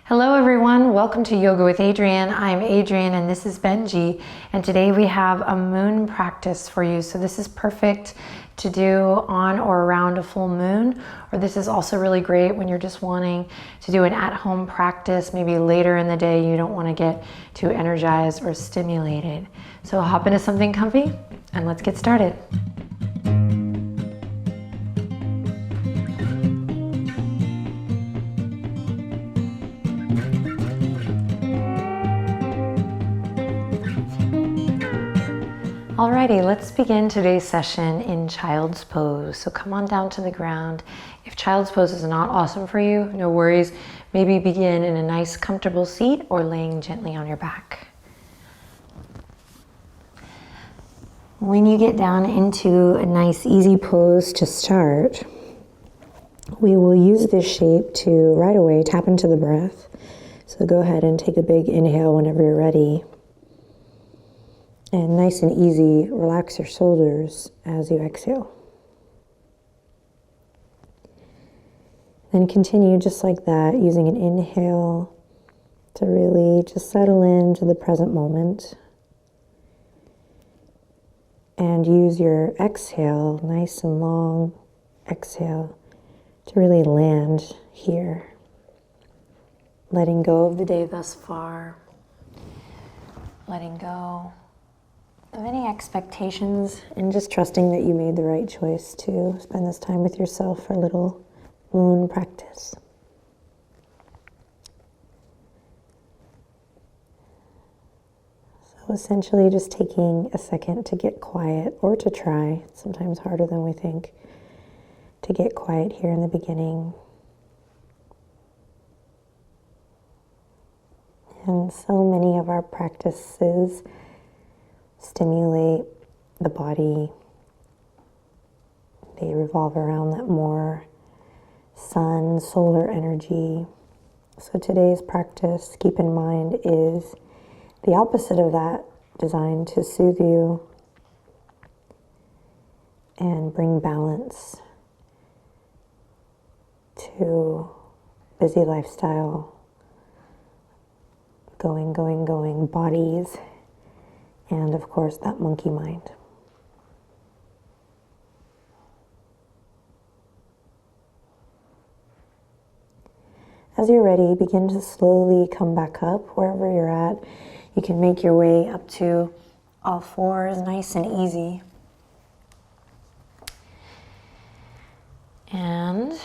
Hello everyone, welcome to Yoga with Adriene. I'm Adriene and this is Benji, and today we have a moon practice for you. So this is perfect to do on or around a full moon, or this is also really great when you're just wanting to do an at-home practice, maybe later in the day you don't want to get too energized or stimulated. So hop into something comfy and let's get started. Alrighty, let's begin today's session in child's pose. So come on down to the ground. If child's pose is not awesome for you, no worries. Maybe begin in a nice comfortable seat or laying gently on your back. When you get down into a nice easy pose to start, we will use this shape to right away tap into the breath. So go ahead and take a big inhale whenever you're ready. And nice and easy, relax your shoulders as you exhale. Then continue just like that, using an inhale to really just settle into the present moment. And use your exhale, nice and long exhale, to really land here. Letting go of the day thus far. Letting go of any expectations and just trusting that you made the right choice to spend this time with yourself for a little moon practice. So essentially just taking a second to get quiet, or to try, it's sometimes harder than we think, to get quiet here in the beginning. And so many of our practices stimulate the body. They revolve around that more sun, solar energy. So today's practice, keep in mind, is the opposite of that, designed to soothe you and bring balance to busy lifestyle, going bodies, and of course that monkey mind. As you're ready, begin to slowly come back up wherever you're at. You can make your way up to all fours, nice and easy. And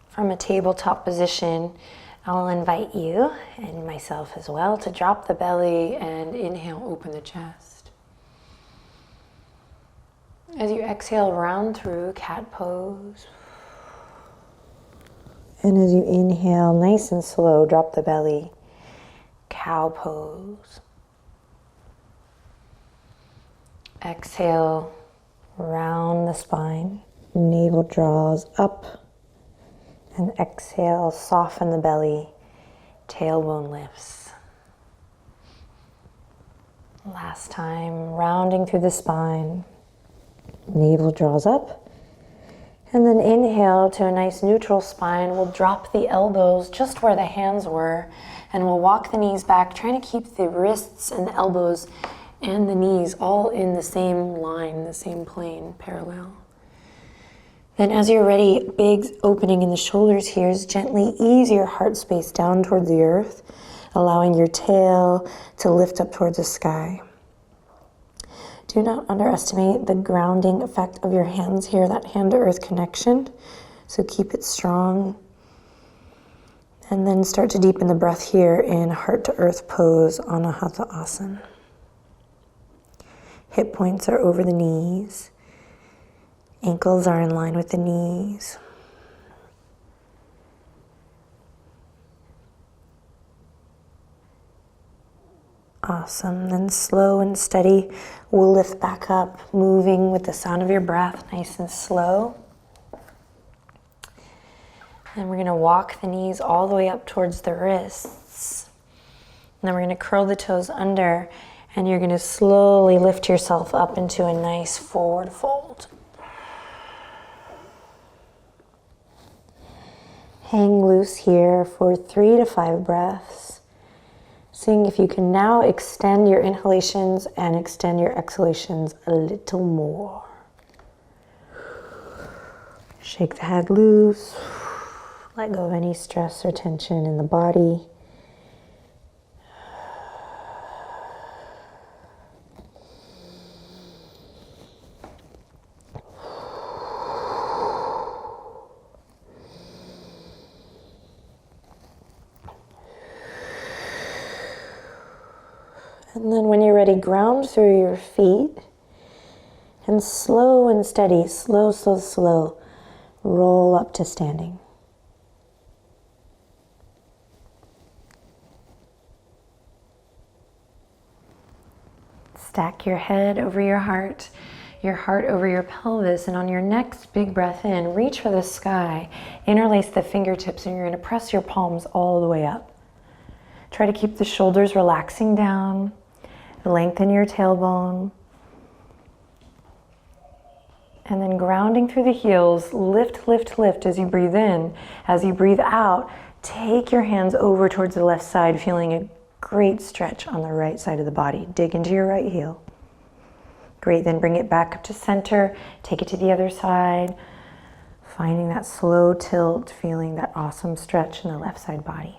from a tabletop position, I'll invite you, and myself as well, to drop the belly and inhale, open the chest. As you exhale, round through cat pose. And as you inhale, nice and slow, drop the belly, cow pose. Exhale, round the spine, navel draws up. And exhale, soften the belly, tailbone lifts. Last time, rounding through the spine, navel draws up. And then inhale to a nice neutral spine. We'll drop the elbows just where the hands were, and we'll walk the knees back, trying to keep the wrists and the elbows and the knees all in the same line, the same plane, parallel. Then as you're ready, big opening in the shoulders here, is gently ease your heart space down towards the earth, allowing your tail to lift up towards the sky. Do not underestimate the grounding effect of your hands here, that hand to earth connection. So keep it strong. And then start to deepen the breath here in heart to earth pose, Anahata Asana. Hip points are over the knees. Ankles are in line with the knees. Awesome. Then slow and steady, we'll lift back up, moving with the sound of your breath, nice and slow. And we're going to walk the knees all the way up towards the wrists. And then we're going to curl the toes under, and you're going to slowly lift yourself up into a nice forward fold. Hang loose here for 3 to 5 breaths. Seeing if you can now extend your inhalations and extend your exhalations a little more. Shake the head loose. Let go of any stress or tension in the body. And then when you're ready, ground through your feet and slow and steady, slow, slow, slow, roll up to standing. Stack your head over your heart over your pelvis, and on your next big breath in, reach for the sky, interlace the fingertips, and you're going to press your palms all the way up. Try to keep the shoulders relaxing down. Lengthen your tailbone. And then grounding through the heels, lift, lift, lift as you breathe in. As you breathe out, take your hands over towards the left side, feeling a great stretch on the right side of the body. Dig into your right heel. Great, then bring it back up to center. Take it to the other side. Finding that slow tilt, feeling that awesome stretch in the left side body.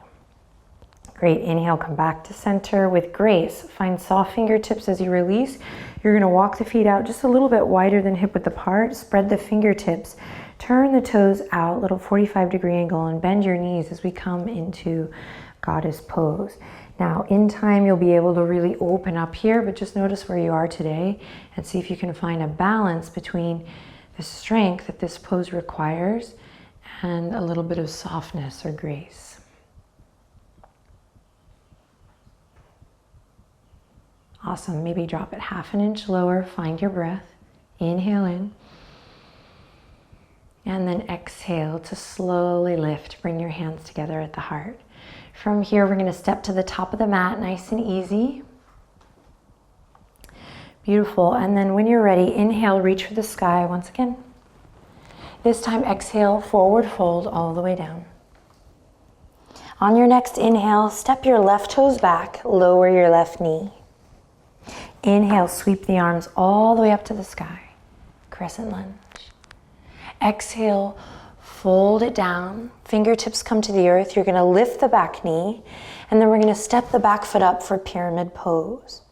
Great, inhale, come back to center with grace. Find soft fingertips as you release. You're gonna walk the feet out just a little bit wider than hip width apart. Spread the fingertips. Turn the toes out, little 45-degree angle, and bend your knees as we come into goddess pose. Now, in time, you'll be able to really open up here, but just notice where you are today and see if you can find a balance between the strength that this pose requires and a little bit of softness or grace. Awesome, maybe drop it half an inch lower, find your breath. Inhale in. And then exhale to slowly lift. Bring your hands together at the heart. From here, we're gonna step to the top of the mat, nice and easy. Beautiful, and then when you're ready, inhale, reach for the sky once again. This time, exhale, forward fold all the way down. On your next inhale, step your left toes back, lower your left knee. Inhale, sweep the arms all the way up to the sky. Crescent lunge. Exhale, fold it down. Fingertips come to the earth. You're gonna lift the back knee, and then we're gonna step the back foot up for pyramid pose.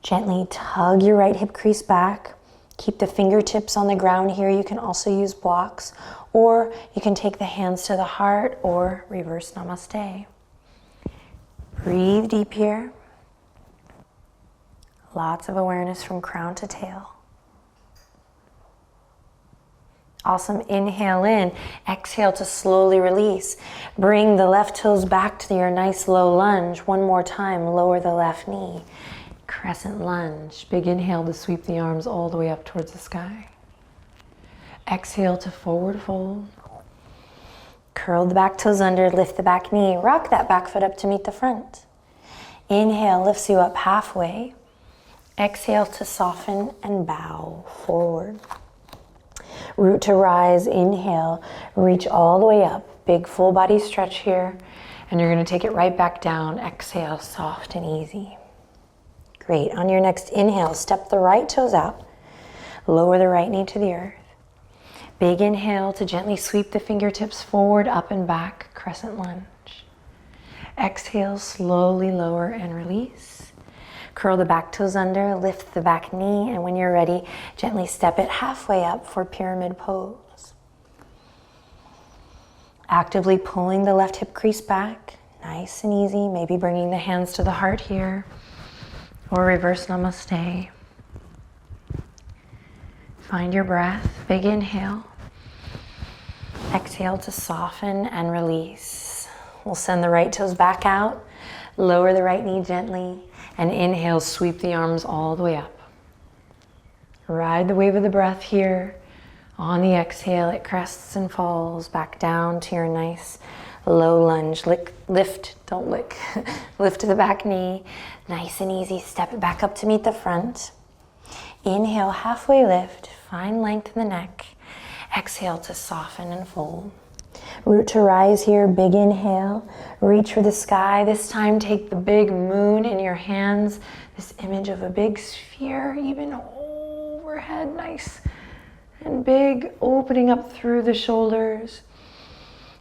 Gently tug your right hip crease back. Keep the fingertips on the ground here. You can also use blocks, or you can take the hands to the heart or reverse namaste. Breathe deep here. Lots of awareness from crown to tail. Awesome, inhale in, exhale to slowly release. Bring the left toes back to your nice low lunge. One more time, lower the left knee. Crescent lunge, big inhale to sweep the arms all the way up towards the sky. Exhale to forward fold. Curl the back toes under, lift the back knee. Rock that back foot up to meet the front. Inhale lifts you up halfway. Exhale to soften and bow forward. Root to rise, inhale, reach all the way up. Big full body stretch here. And you're gonna take it right back down. Exhale, soft and easy. Great, on your next inhale, step the right toes out. Lower the right knee to the earth. Big inhale to gently sweep the fingertips forward, up and back, crescent lunge. Exhale, slowly lower and release. Curl the back toes under, lift the back knee, and when you're ready, gently step it halfway up for pyramid pose. Actively pulling the left hip crease back, nice and easy, maybe bringing the hands to the heart here, or reverse namaste. Find your breath, big inhale. Exhale to soften and release. We'll send the right toes back out, lower the right knee gently, and inhale, sweep the arms all the way up. Ride the wave of the breath here. On the exhale, it crests and falls back down to your nice low lunge. Lift, don't lick. Lift to the back knee. Nice and easy. Step it back up to meet the front. Inhale, halfway lift. Find length in the neck. Exhale to soften and fold. Root to rise here, big inhale. Reach for the sky. This time take the big moon in your hands. This image of a big sphere, even overhead, nice and big, opening up through the shoulders.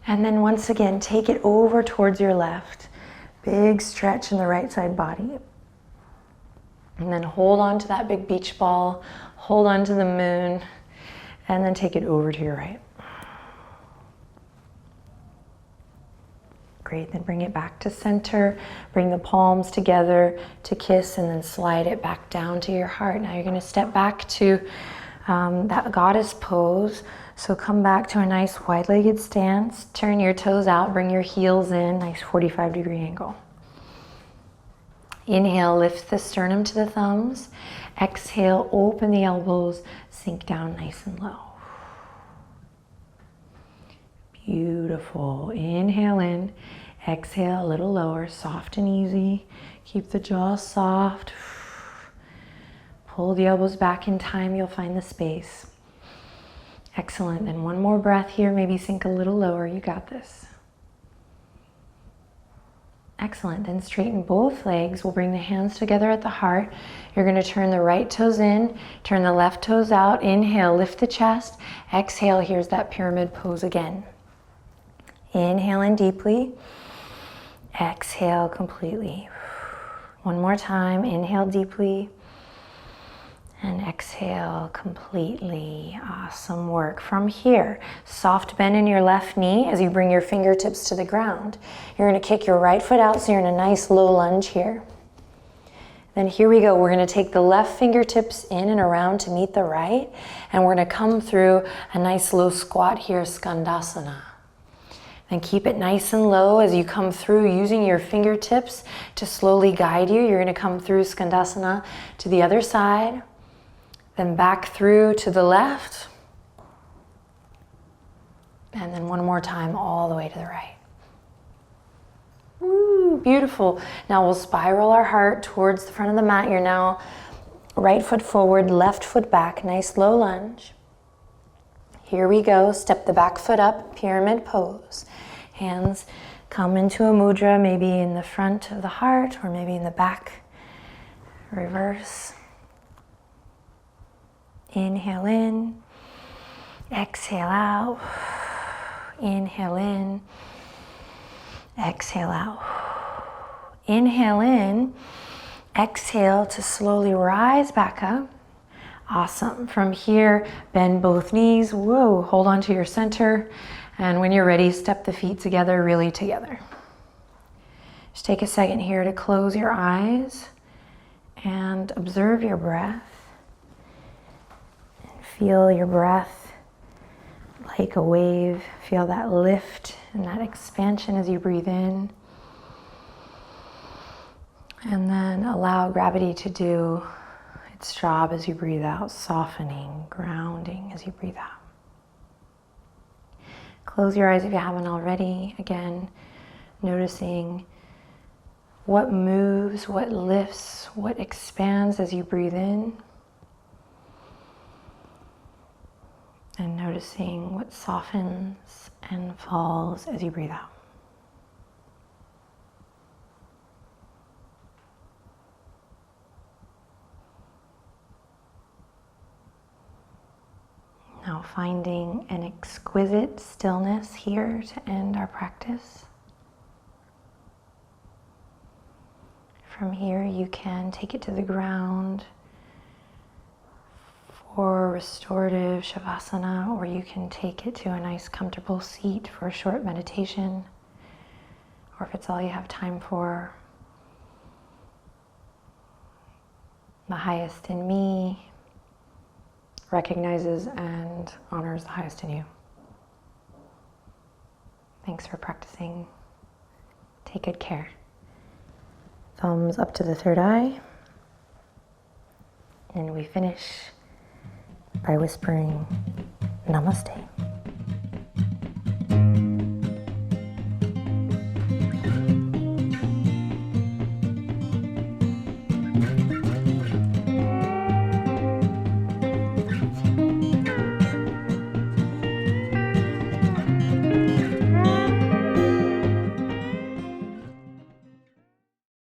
And then once again, take it over towards your left. Big stretch in the right side body. And then hold on to that big beach ball. Hold on to the moon. And then take it over to your right. Great, then bring it back to center. Bring the palms together to kiss and then slide it back down to your heart. Now you're gonna step back to that goddess pose. So come back to a nice wide-legged stance. Turn your toes out, bring your heels in, nice 45-degree angle. Inhale, lift the sternum to the thumbs. Exhale, open the elbows, sink down nice and low. Beautiful. Inhale in. Exhale, a little lower, soft and easy. Keep the jaw soft. Pull the elbows back in time, you'll find the space. Excellent. Then one more breath here, maybe sink a little lower. You got this. Excellent. Then straighten both legs. We'll bring the hands together at the heart. You're going to turn the right toes in, turn the left toes out. Inhale, lift the chest. Exhale, here's that pyramid pose again. Inhale in deeply. Exhale completely. One more time. Inhale deeply. And exhale completely. Awesome work. From here, soft bend in your left knee as you bring your fingertips to the ground. You're going to kick your right foot out so you're in a nice low lunge here. Then here we go. We're going to take the left fingertips in and around to meet the right. And we're going to come through a nice low squat here, Skandasana. And keep it nice and low as you come through using your fingertips to slowly guide you. You're going to come through Skandasana to the other side. Then back through to the left. And then one more time all the way to the right. Woo, beautiful. Now we'll spiral our heart towards the front of the mat. You're now right foot forward, left foot back. Nice low lunge. Here we go. Step the back foot up, pyramid pose. Hands come into a mudra, maybe in the front of the heart or maybe in the back. Reverse. Inhale in. Exhale out. Inhale in. Exhale out. Inhale in. Exhale to slowly rise back up. Awesome. From here, bend both knees. Whoa, hold on to your center. And when you're ready, step the feet together, really together. Just take a second here to close your eyes and observe your breath. And feel your breath like a wave. Feel that lift and that expansion as you breathe in. And then allow gravity to do its job as you breathe out, softening, grounding as you breathe out. Close your eyes if you haven't already. Again, noticing what moves, what lifts, what expands as you breathe in. And noticing what softens and falls as you breathe out. Now finding an exquisite stillness here to end our practice. From here you can take it to the ground for restorative Shavasana, or you can take it to a nice comfortable seat for a short meditation, or if it's all you have time for, the highest in me recognizes and honors the highest in you. Thanks for practicing. Take good care. Thumbs up to the third eye. And we finish by whispering Namaste.